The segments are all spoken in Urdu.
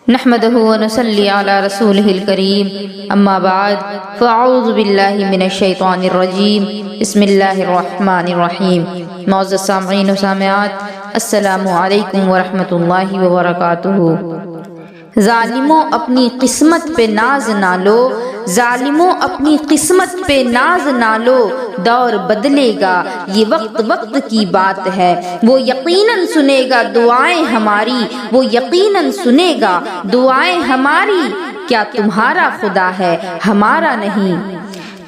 نحمده ونصلي على رسوله الكريم اما بعد فاعوذ بالله من الشیطان الرجیم بسم اللہ الرحمن الرحیم۔ معزز سامعین و سامعات، السلام علیکم ورحمۃ اللہ وبرکاتہ۔ ظالموں اپنی قسمت پہ ناز نہ لو، ظالموں اپنی قسمت پہ ناز نہ لو، دور بدلے گا یہ وقت وقت کی بات ہے، وہ یقیناً سنے گا دعائیں ہماری، وہ یقیناً سنے گا دعائیں ہماری، کیا تمہارا خدا ہے ہمارا نہیں؟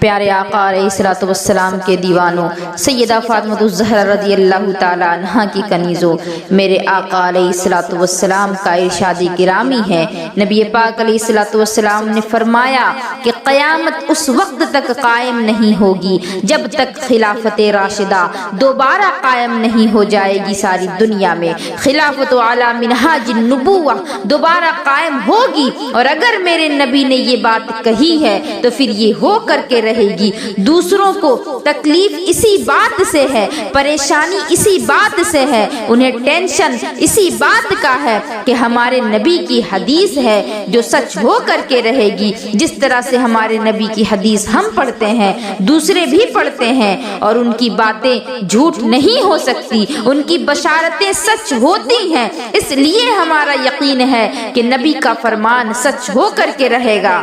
پیارے آقا علیہ الصلوۃ والسلام کے دیوانوں، سیدہ فاطمہ الزہرا رضی اللہ تعالی عنہا کی کنیزوں، میرے آقا علیہ الصلوۃ والسلام کا ارشاد گرامی ہے، نبی پاک علیہ الصلوۃ والسلام نے فرمایا کہ قیامت اس وقت تک قائم نہیں ہوگی جب تک خلافت راشدہ دوبارہ قائم نہیں ہو جائے گی۔ ساری دنیا میں خلافت علی منہاج النبوہ دوبارہ قائم ہوگی، اور اگر میرے نبی نے یہ بات کہی ہے تو پھر یہ ہو کر کے رہے گی۔ دوسروں کو تکلیف اسی بات سے ہے، پریشانی اسی بات سے ہے، انہیں ٹینشن اسی بات کا ہے کہ ہمارے نبی کی حدیث ہے جو سچ ہو کر کے رہے گی۔ جس طرح سے ہمارے نبی کی حدیث ہم پڑھتے ہیں، دوسرے بھی پڑھتے ہیں، اور ان کی باتیں جھوٹ نہیں ہو سکتی، ان کی بشارتیں سچ ہوتی ہیں، اس لیے ہمارا یقین ہے کہ نبی کا فرمان سچ ہو کر کے رہے گا،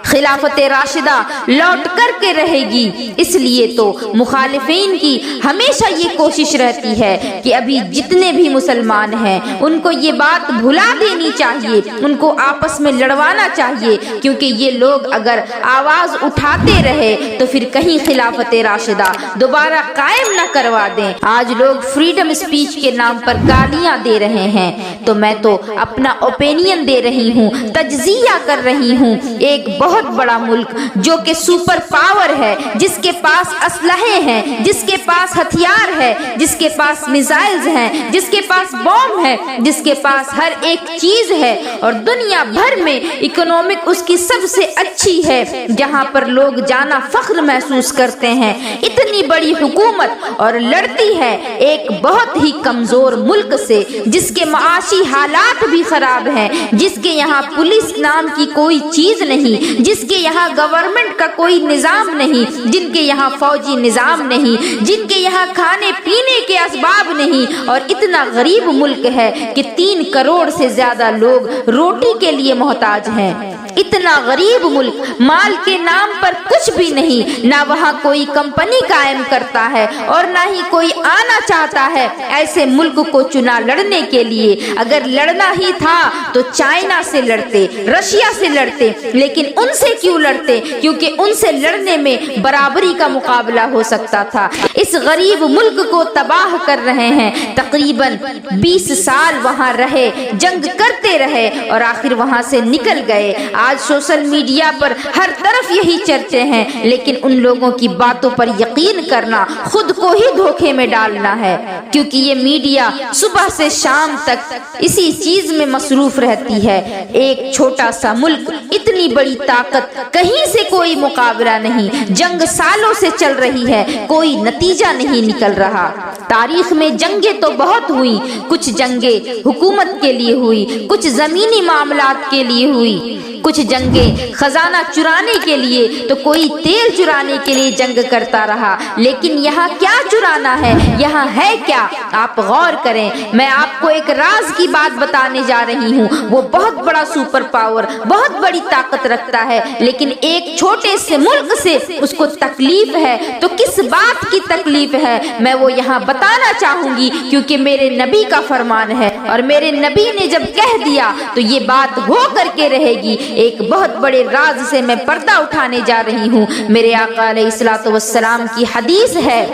خلافت راشدہ لوٹ کر کے رہے گی۔ اس لیے تو مخالفین کی ہمیشہ یہ کوشش رہتی ہے کہ ابھی جتنے بھی مسلمان ہیں ان کو یہ بات بھلا دینی چاہیے، ان کو آپس میں لڑوانا چاہیے، کیونکہ یہ لوگ اگر آواز اٹھاتے رہے تو پھر کہیں خلافت راشدہ دوبارہ قائم نہ کروا دیں۔ آج لوگ فریڈم اسپیچ کے نام پر گالیاں دے رہے ہیں، تو میں تو اپنا اوپینین دے رہی ہوں، تجزیہ کر رہی ہوں۔ ایک بہت بڑا ملک جو کہ سپر پاور ہے، جس کے پاس اسلحے ہیں، جس کے پاس ہتھیار ہے، جس کے پاس میزائلز ہیں، جس کے پاس بوم ہے، جس کے پاس ہر ایک چیز ہے، اور دنیا بھر میں اکنامک اس کی سب سے اچھی ہے، جہاں پر لوگ جانا فخر محسوس کرتے ہیں، اتنی بڑی حکومت اور لڑتی ہے ایک بہت ہی کمزور ملک سے، جس کے معاشی حالات بھی خراب ہیں، جس کے یہاں پولیس نام کی کوئی چیز نہیں، جس کے یہاں گورنمنٹ کا کوئی نظام نہیں، جن کے یہاں فوجی نظام نہیں، جن کے یہاں کھانے پینے کے اسباب نہیں، اور اتنا غریب ملک ہے کہ 3 کروڑ سے زیادہ لوگ روٹی کے لیے محتاج ہیں۔ اتنا غریب ملک، مال کے نام پر کچھ بھی نہیں، نہ وہاں کوئی کمپنی قائم کرتا ہے اور نہ ہی کوئی آنا چاہتا ہے ایسے ملک کو چنا لڑنے کے لیے۔ اگر لڑنا ہی تھا تو چائنا سے لڑتے، رشیا سے لڑتے، لیکن ان سے کیوں لڑتے؟ کیونکہ ان سے لڑنے میں برابری کا مقابلہ ہو سکتا تھا۔ اس غریب ملک کو تباہ کر رہے ہیں، تقریباً 20 سال وہاں رہے، جنگ کرتے رہے، اور آخر وہاں سے نکل گئے۔ آج سوشل میڈیا پر ہر طرف یہی چرچے ہیں، لیکن ان لوگوں کی باتوں پر یقین کرنا خود کو ہی دھوکے میں ڈالنا ہے، کیونکہ یہ میڈیا صبح سے شام تک اسی چیز میں مصروف رہتی ہے۔ ایک چھوٹا سا ملک، اتنی بڑی طاقت، کہیں سے کوئی مقابلہ نہیں، جنگ سالوں سے چل رہی ہے، کوئی نتیجہ نہیں نکل رہا۔ تاریخ میں جنگیں تو بہت ہوئی، کچھ جنگیں حکومت کے لیے ہوئی، کچھ زمینی معاملات کے لیے ہوئی، کچھ جنگیں خزانہ چرانے کے لیے، تو کوئی تیل چرانے کے لیے جنگ کرتا رہا، لیکن یہاں کیا چرانا ہے؟ یہاں ہے کیا؟ آپ غور کریں۔ میں آپ کو ایک راز کی بات بتانے جا رہی ہوں، وہ بہت بڑا سپر پاور، بہت بڑی طاقت رکھتا ہے، لیکن ایک چھوٹے سے ملک سے اس کو تکلیف ہے، تو کس بات کی تکلیف ہے میں وہ یہاں بتانا چاہوں گی، کیونکہ میرے نبی کا فرمان ہے، اور میرے نبی نے جب کہہ دیا تو یہ بات ہو کر کے رہے گی۔ ایک بہت بڑے راز سے میں پردہ اٹھانے جا رہی ہوں۔ میرے آقا علیہ الصلوۃ والسلام کی حدیث ہے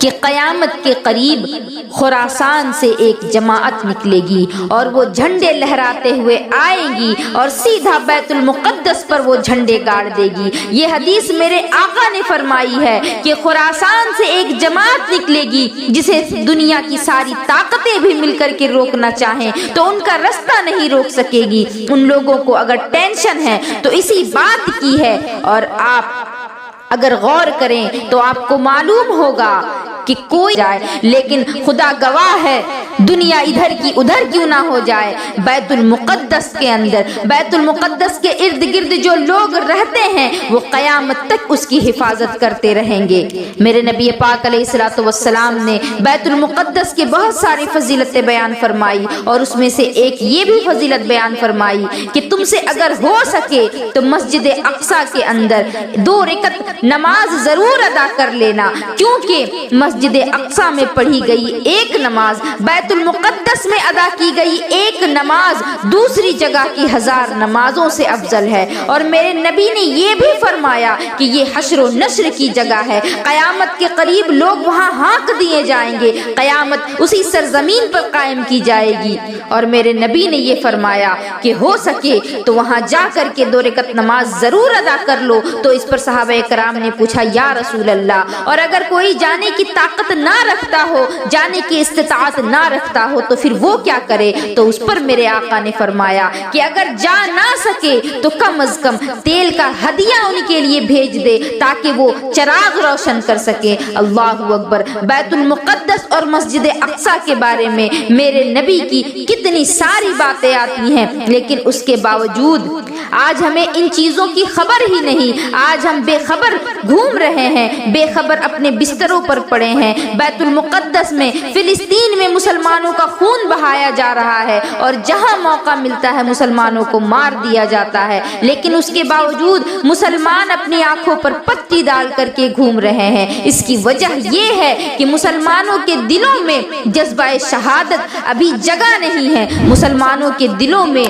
کہ قیامت کے قریب خراسان سے ایک جماعت نکلے گی، اور وہ جھنڈے لہراتے ہوئے آئے گی، اور سیدھا بیت المقدس پر وہ جھنڈے گاڑ دے گی۔ یہ حدیث میرے آقا نے فرمائی ہے کہ خراسان سے ایک جماعت نکلے گی جسے دنیا کی ساری طاقتیں بھی مل کر کے روکنا چاہیں تو ان کا رستہ نہیں روک سکے گی۔ ان لوگوں کو اگر ٹینشن ہے تو اسی بات کی ہے، اور آپ اگر غور کریں تو آپ کو معلوم ہوگا کہ کوئی جائے، لیکن خدا گواہ ہے دنیا ادھر کی ادھر کیوں نہ ہو جائے، بیت المقدس کے اندر، بیت المقدس کے ارد گرد جو لوگ رہتے ہیں وہ قیامت تک اس کی حفاظت کرتے رہیں گے۔ میرے نبی پاک علیہ الصلوۃ والسلام نے بیت المقدس کی بہت ساری فضیلتیں بیان فرمائی، اور اس میں سے ایک یہ بھی فضیلت بیان فرمائی کہ تم سے اگر ہو سکے تو مسجد اقصی کے اندر 2 رکعت نماز ضرور ادا کر لینا، کیونکہ مسجد اقصی میں پڑھی گئی ایک نماز بیت المقدس میں ادا کی گئی ایک نماز دوسری جگہ کی 1000 نمازوں سے افضل ہے۔ اور میرے نبی نے یہ بھی فرمایا کہ یہ حشر و نشر کی جگہ ہے، قیامت کے قریب لوگ وہاں ہانک دیے جائیں گے، قیامت اسی سرزمین پر قائم کی جائے گی۔ اور میرے نبی نے یہ فرمایا کہ ہو سکے تو وہاں جا کر کے 2 رکعت نماز ضرور ادا کر لو۔ تو اس پر صحابہ کرام نے پوچھا یا رسول اللہ، اور اگر کوئی جانے کی طاقت نہ رکھتا ہو، جانے کی استطاعت نہ رکھتا ہو تو پھر وہ کیا کرے؟ تو اس پر میرے آقا نے فرمایا کہ اگر جا نہ سکے تو کم از کم تیل کا ہدیہ ان کے لیے بھیج دے تاکہ وہ چراغ روشن کر سکے۔ اللہ اکبر۔ بیت المقدس اور مسجد اقصی کے بارے میں میرے نبی کی کتنی ساری باتیں آتی ہیں، لیکن اس کے باوجود آج ہمیں ان چیزوں کی خبر ہی نہیں، آج ہم بے خبر گھوم رہے ہیں، بے خبر اپنے بستروں پر پڑے ہیں۔ بیت المقدس میں، فلسطین میں مسلمانوں کا خون بہایا جا رہا ہے، اور جہاں موقع ملتا ہے مسلمانوں کو مار دیا جاتا ہے، لیکن اس کے باوجود مسلمان اپنی آنکھوں پر پٹی ڈال کر کے گھوم رہے ہیں۔ اس کی وجہ یہ ہے کہ مسلمانوں کے دلوں میں جذبہ شہادت ابھی جگہ نہیں ہے، مسلمانوں کے دلوں میں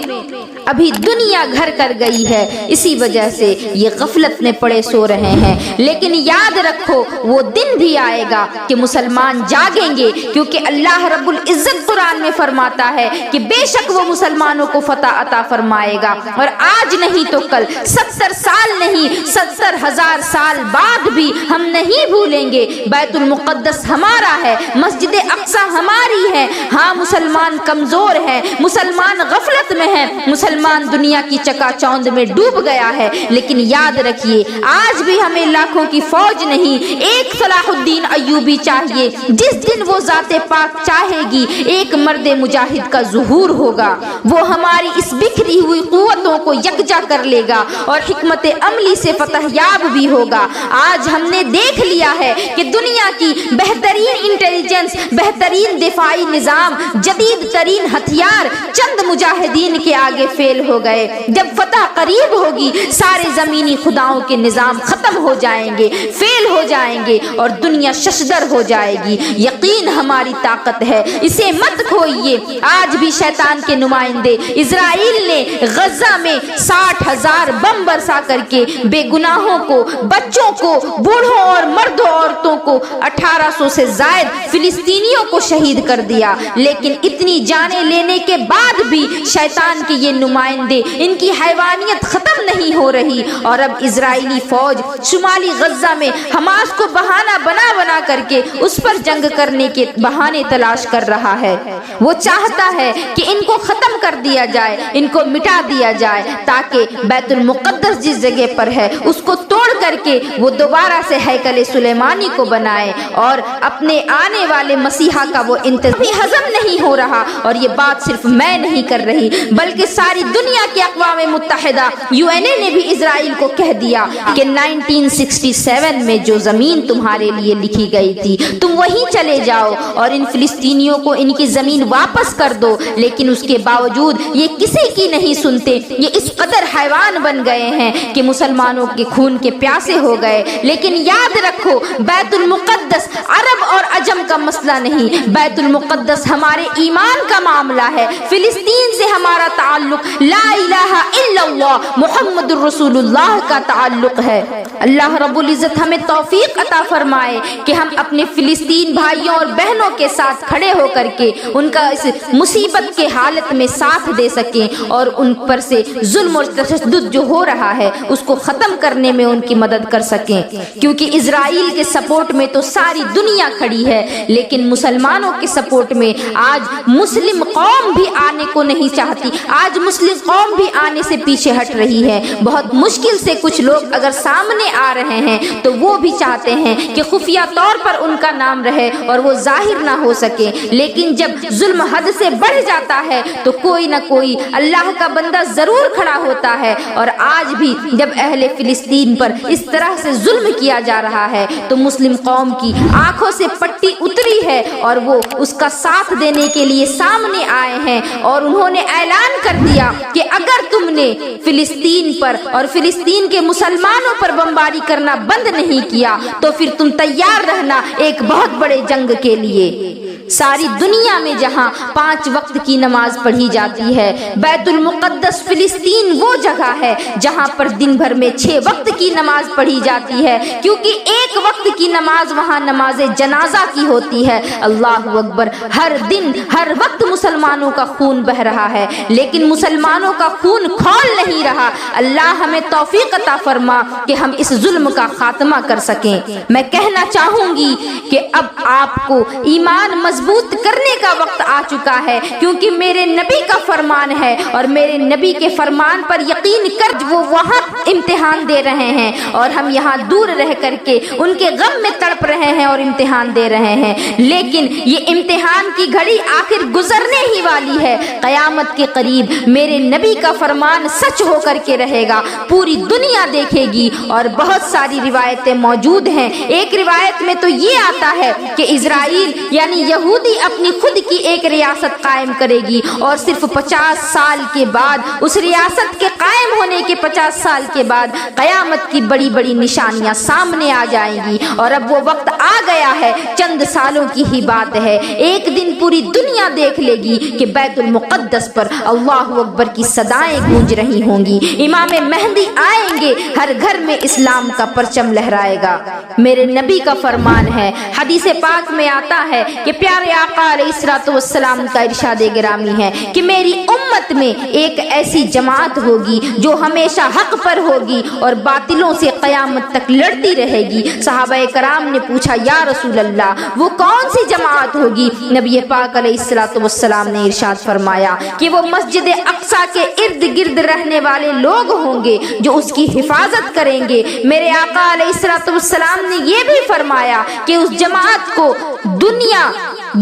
ابھی دنیا گھر کر گئی ہے، اسی وجہ سے یہ غفلت میں پڑے سو رہے ہیں۔ لیکن یاد رکھو وہ دن بھی آئے گا کہ مسلمان جاگیں گے، کیونکہ اللہ رب العزت قرآن میں فرماتا ہے کہ بے شک وہ مسلمانوں کو فتح عطا فرمائے گا، اور آج نہیں تو کل، 70 سال نہیں 70,000 سال بعد بھی ہم نہیں بھولیں گے۔ بیت المقدس ہمارا ہے، مسجد اقصی ہماری ہے۔ ہاں مسلمان کمزور ہے، مسلمان غفلت میں ہے، مسلمان دنیا کی چکا چوند میں ڈوب گیا ہے، لیکن یاد رکھیے آج بھی ہمیں لاکھوں کی فوج نہیں، ایک صلاح الدین ایوبی چاہیے، جس دن وہ ذات پاک چاہے گی ایک مرد مجاہد کا ظہور ہوگا، وہ ہماری اس بکھری ہوئی قوتوں کو یکجا کر لے گا اور حکمت عملی سے فتح یاب بھی ہوگا۔ آج ہم نے دیکھ لیا ہے کہ دنیا کی بہترین انٹیلیجنس، بہترین دفاعی نظام، جدید ترین ہتھیار چند مجاہدین کے آگے فیل ہو گئے۔ جب فتح قریب ہوگی سارے زمینی خداؤں کے نظام ختم ہو جائیں گے، فیل ہو جائیں گے، اور دنیا ششدر ہو جائے گی۔ یقین ہماری طاقت ہے، اسے مت کھوئیے۔ آج بھی شیطان کے نمائندے اسرائیل نے غزہ میں 60,000 بم برسا کر کے بے گناہوں کو، بچوں کو، بوڑھوں اور مردوں عورتوں کو، 1800 سے زائد فلسطینیوں کو شہید کر دیا، لیکن اتنی جانیں لینے کے بعد بھی شیطان کے یہ نمائندے، ان کی حیوانیت ختم نہیں ہو رہی، اور اب اسرائیلی فوج شمالی غزہ میں حماس کو بہانہ بنا بنا کر کے اس پر جنگ کرنے کے بہانے تلاش کر رہا ہے۔ وہ چاہتا ہے کہ ان کو ختم کر دیا جائے، ان کو مٹا دیا جائے، تاکہ بیت المقدس جس جگہ پر ہے اس کو توڑ کر کے وہ دوبارہ سے ہیکل سلیمانی کو بنائے، اور اپنے آنے والے مسیحا کا وہ انتظام ہضم نہیں ہو رہا۔ اور یہ بات صرف میں نہیں کر رہی بلکہ ساری دنیا کے اقوام متحدہ UN نے بھی اسرائیل کو کہہ دیا کہ 1967 میں جو زمین تمہارے لیے لکھی گئی تھی تم وہیں چلے جاؤ اور ان فلسطینیوں کو ان کی زمین واپس کر دو، لیکن اس کے باوجود یہ کسی کی نہیں سنتے۔ یہ اس قدر حیوان بن گئے ہیں کہ مسلمانوں کے خون کے پیاسے ہو گئے۔ لیکن یاد رکھو بیت المقدس عرب اور عجم کا مسئلہ نہیں، بیت المقدس ہمارے ایمان کا معاملہ ہے۔ فلسطین سے ہمارا تعلق لا الہ الا اللہ محمد الرسول اللہ کا تعلق ہے۔ اللہ رب العزت ہمیں توفیق عطا فرمائے کہ ہم اپنے فلسطین بھائیوں اور بہنوں کے ساتھ کھڑے ہو کر کے ان کا اس مصیبت کے حالت میں ساتھ دے سکیں، اور ان پر سے ظلم اور تشدد جو ہو رہا ہے اس کو ختم کرنے میں ان کی مدد کر سکیں، کیونکہ اسرائیل کے سپورٹ میں تو ساری دنیا کھڑی ہے، لیکن مسلمانوں کے سپورٹ میں آج مسلم قوم بھی آنے کو نہیں چاہتی۔ آج مسلم مسلم قوم بھی آنے سے پیچھے ہٹ رہی ہے۔ بہت مشکل سے کچھ لوگ اگر سامنے آ رہے ہیں تو وہ بھی چاہتے ہیں کہ خفیہ طور پر ان کا نام رہے اور وہ ظاہر نہ ہو سکے، لیکن جب ظلم حد سے بڑھ جاتا ہے تو کوئی نہ کوئی اللہ کا بندہ ضرور کھڑا ہوتا ہے۔ اور آج بھی جب اہل فلسطین پر اس طرح سے ظلم کیا جا رہا ہے تو مسلم قوم کی آنکھوں سے پٹی اتری ہے اور وہ اس کا ساتھ دینے کے لیے سامنے آئے ہیں، اور انہوں نے اعلان کر دیا کہ اگر تم نے فلسطین پر اور فلسطین کے مسلمانوں پر بمباری کرنا بند نہیں کیا تو پھر تم تیار رہنا ایک بہت بڑے جنگ کے لیے۔ ساری دنیا میں جہاں 5 وقت کی نماز پڑھی جاتی ہے، بیت المقدس فلسطین وہ جگہ ہے جہاں پر دن بھر میں 6 وقت کی نماز پڑھی جاتی ہے، کیونکہ ایک وقت کی نماز وہاں نماز جنازہ کی ہوتی ہے۔ اللہ اکبر، ہر دن ہر وقت مسلمانوں کا خون بہ رہا ہے، لیکن مسلمانوں کا خون کھول نہیں رہا۔ اللہ ہمیں توفیق عطا فرما کہ ہم اس ظلم کا خاتمہ کر سکیں۔ میں کہنا چاہوں گی کہ اب آپ کو ایمان مضبوط کرنے کا وقت آ چکا ہے، کیونکہ میرے نبی کا فرمان ہے اور میرے نبی کے فرمان پر یقین کر وہ وہاں امتحان دے رہے ہیں اور ہم یہاں دور رہ کر کے ان کے غم میں تڑپ رہے ہیں اور امتحان دے رہے ہیں، لیکن یہ امتحان کی گھڑی آخر گزرنے ہی والی ہے۔ قیامت کے قریب میرے نبی کا فرمان سچ ہو کر کے رہے گا، پوری دنیا دیکھے گی، اور بہت ساری روایتیں موجود ہیں۔ ایک روایت میں تو یہ آتا ہے کہ اسرائیل یعنی یہودی اپنی خود کی ایک ریاست قائم کرے گی، اور صرف 50 سال کے بعد اس ریاست کے قائم ہونے کے 50 سال کے بعد قیامت کی بڑی بڑی نشانیاں سامنے آ جائیں گی، اور اب وہ وقت آ گیا ہے، چند سالوں کی ہی بات ہے۔ ایک دن پوری دنیا دیکھ لے گی کہ بیت المقدس پر اللہ اکبر کی صدائیں گونج رہی ہوں گی، امام مہدی آئیں گے، ہر گھر میں اسلام کا پرچم لہرائے گا۔ میرے نبی کا فرمان ہے، حدیث پاک میں آتا ہے کہ پیارے آقا علیہ الصلوۃ والسلام کا ارشاد گرامی ہے کہ میری امت میں ایک ایسی جماعت ہوگی جو ہمیشہ حق پر ہوگی اور باطلوں سے قیامت تک لڑتی رہے گی۔ صحابہ کرام نے پوچھا یا رسول اللہ وہ کون سی جماعت ہوگی؟ نبی پاک علیہ الصلوۃ والسلام نے ارشاد فرمایا کہ وہ مسجد اقصی کے ارد گرد رہنے والے لوگ ہوں گے جو اس کی حفاظت کریں گے۔ میرے آقا علیہ الصلوۃ والسلام نے یہ بھی فرمایا کہ اس جماعت کو دنیا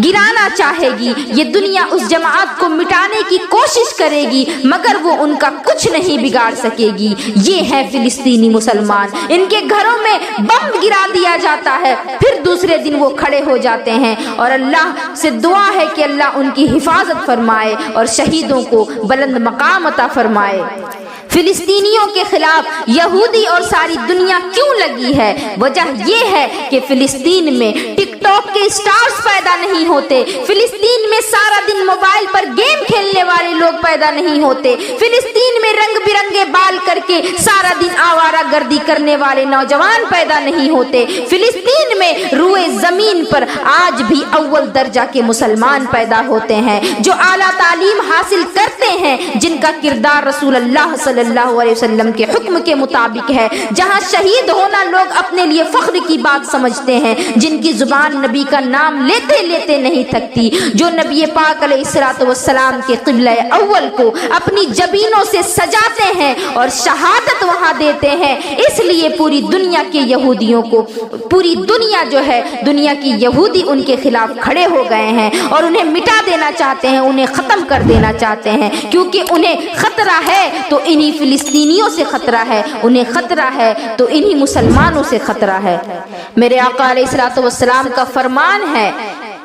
گرانا چاہے گی، یہ دنیا اس جماعت کو مٹانے کی کوشش کرے گی، مگر وہ ان کا کچھ نہیں بگاڑ سکے گی۔ یہ ہے فلسطینی مسلمان، ان کے گھروں میں بم گرا دیا جاتا ہے، پھر دوسرے دن وہ کھڑے ہو جاتے ہیں، اور اللہ سے دعا ہے کہ اللہ ان کی حفاظت فرمائے اور شہیدوں کو بلند مقام عطا فرمائے۔ فلسطینیوں کے خلاف یہودی اور ساری دنیا کیوں لگی ہے؟ وجہ یہ ہے کہ فلسطین میں ٹک ٹاک کے سٹارز پیدا نہیں ہوتے، فلسطین میں سارا دن موبائل پر گیم کھیلنے والے لوگ پیدا نہیں ہوتے، فلسطین میں رنگ برنگے بال کر کے سارا دن آوارہ گردی کرنے والے نوجوان پیدا نہیں ہوتے، فلسطین میں روئے زمین پر آج بھی اول درجہ کے مسلمان پیدا ہوتے ہیں جو اعلیٰ تعلیم حاصل کرتے ہیں، جن کا کردار رسول اللہ صلی اللہ علیہ وسلم کے حکم کے مطابق ہے، جہاں شہید ہونا لوگ اپنے لیے فخر کی بات سمجھتے ہیں، جن کی زبان نبی کا نام لیتے لیتے نہیں تھکتی، جو نبی پاک علیہ الصلوۃ والسلام کے قبلہ اول کو اپنی جبینوں سے سجاتے ہیں اور شہادت وہاں دیتے ہیں۔ اس لیے پوری دنیا کے یہودیوں کو، پوری دنیا جو ہے دنیا کی یہودی ان کے خلاف کھڑے ہو گئے ہیں اور انہیں مٹا دینا چاہتے ہیں، انہیں ختم کر دینا چاہتے ہیں، کیونکہ انہیں خطرہ ہے تو انہی فلسطینیوں سے خطرہ ہے، انہیں خطرہ ہے تو انہی مسلمانوں سے خطرہ ہے۔ میرے آقا علیہ الصلوۃ والسلام کا فرمان ہے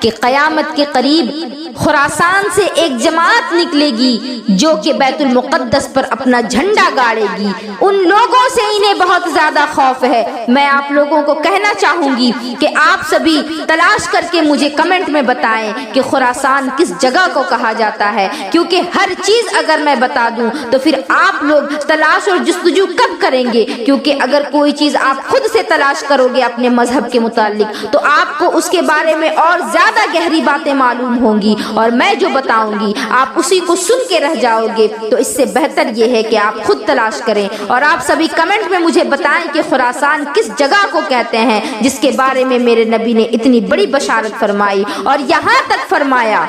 کہ قیامت کے قریب خراسان سے ایک جماعت نکلے گی جو کہ بیت المقدس پر اپنا جھنڈا گاڑے گی، ان لوگوں سے انہیں بہت زیادہ خوف ہے۔ میں آپ لوگوں کو کہنا چاہوں گی کہ آپ سبھی تلاش کر کے مجھے کمنٹ میں بتائیں کہ خراسان کس جگہ کو کہا جاتا ہے، کیونکہ ہر چیز اگر میں بتا دوں تو پھر آپ لوگ تلاش اور جستجو کب کریں گے؟ کیونکہ اگر کوئی چیز آپ خود سے تلاش کرو گے اپنے مذہب کے متعلق تو آپ کو اس کے بارے میں اور زیادہ گہری باتیں معلوم ہوں گی، اور میں جو بتاؤں گی آپ اسی کو سن کے رہ جاؤ گے۔ تو اس سے بہتر یہ ہے کہ آپ خود تلاش کریں، اور آپ سبھی کمنٹ میں مجھے بتائیں کہ خراسان کس جگہ کو کہتے ہیں جس کے بارے میں میرے نبی نے اتنی بڑی بشارت فرمائی، اور یہاں تک فرمایا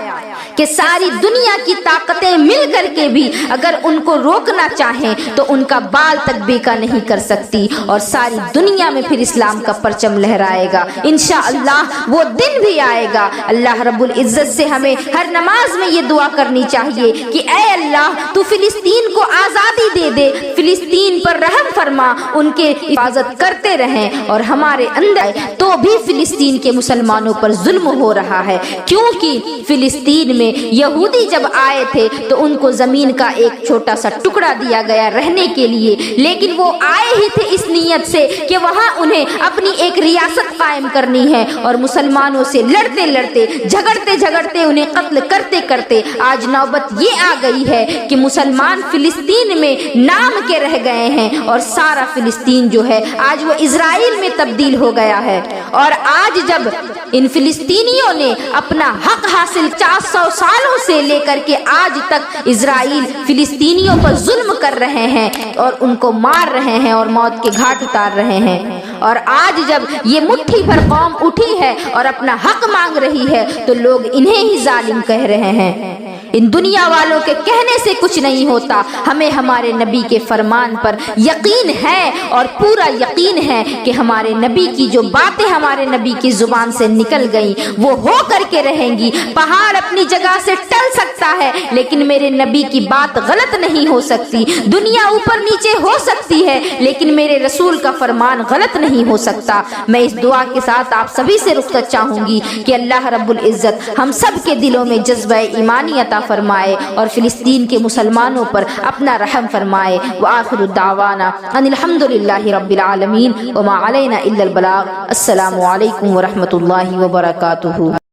کہ ساری دنیا کی طاقتیں مل کر کے بھی اگر ان کو روکنا چاہیں تو ان کا بال تک بیکا نہیں کر سکتی، اور ساری دنیا میں پھر اسلام کا پرچم لہرائے گا۔ انشاءاللہ وہ دن بھی آئے گا۔ اللہ رب العزت سے ہمیں ہر نماز میں یہ دعا کرنی چاہیے کہ اے اللہ تو فلسطین کو آزادی دے دے، فلسطین پر رحم فرما، ان کے حفاظت کرتے رہیں، اور ہمارے اندر تو بھی فلسطین کے مسلمانوں پر ظلم ہو رہا ہے، کیونکہ فلسطین میں یہودی جب آئے تھے تو ان کو زمین کا ایک چھوٹا سا ٹکڑا دیا گیا رہنے کے لیے، لیکن وہ آئے ہی تھے اس نیت سے کہ وہاں انہیں اپنی ایک ریاست قائم کرنی ہے، اور مسلمانوں سے لڑتے لڑتے جھگڑتے انہیں قتل کرتے کرتے آج نوبت یہ آ گئی ہے کہ مسلمان فلسطین میں نام کے رہ گئے ہیں، اور سارا فلسطین جو ہے آج وہ اسرائیل میں تبدیل ہو گیا ہے۔ اور آج جب ان فلسطینیوں نے اپنا حق حاصل 400 سالوں سے لے کر کے آج تک اسرائیل فلسطینیوں پر ظلم کر رہے ہیں اور ان کو مار رہے ہیں اور موت کے گھاٹ اتار رہے ہیں، اور آج جب یہ مٹھی بھر قوم اٹھی ہے اور اپنا حق مانگ رہی ہے تو لوگ انہیں ہی ظالم کہہ رہے ہیں۔ ان دنیا والوں کے کہنے سے کچھ نہیں ہوتا، ہمیں ہمارے نبی کے فرمان پر یقین ہے، اور پورا یقین ہے کہ ہمارے نبی کی جو باتیں ہمارے نبی کی زبان سے نکل گئیں وہ ہو کر کے رہیں گی۔ پہاڑ اپنی جگہ سے ٹل سکتا ہے لیکن میرے نبی کی بات غلط نہیں ہو سکتی، دنیا اوپر نیچے ہو سکتی ہے لیکن میرے رسول کا فرمان غلط نہیں ہو سکتا۔ میں اس دعا کے ساتھ آپ سبھی سے رخصت چاہوں گی کہ اللہ رب العزت ہم سب کے دلوں میں جذبہ ایمانی عطا فرمائے اور فلسطین کے مسلمانوں پر اپنا رحم فرمائے۔ وآخر دعوانا ان الحمدللہ رب العالمین وما علینا الا البلاغ۔ السلام علیکم ورحمۃ اللہ وبرکاتہ۔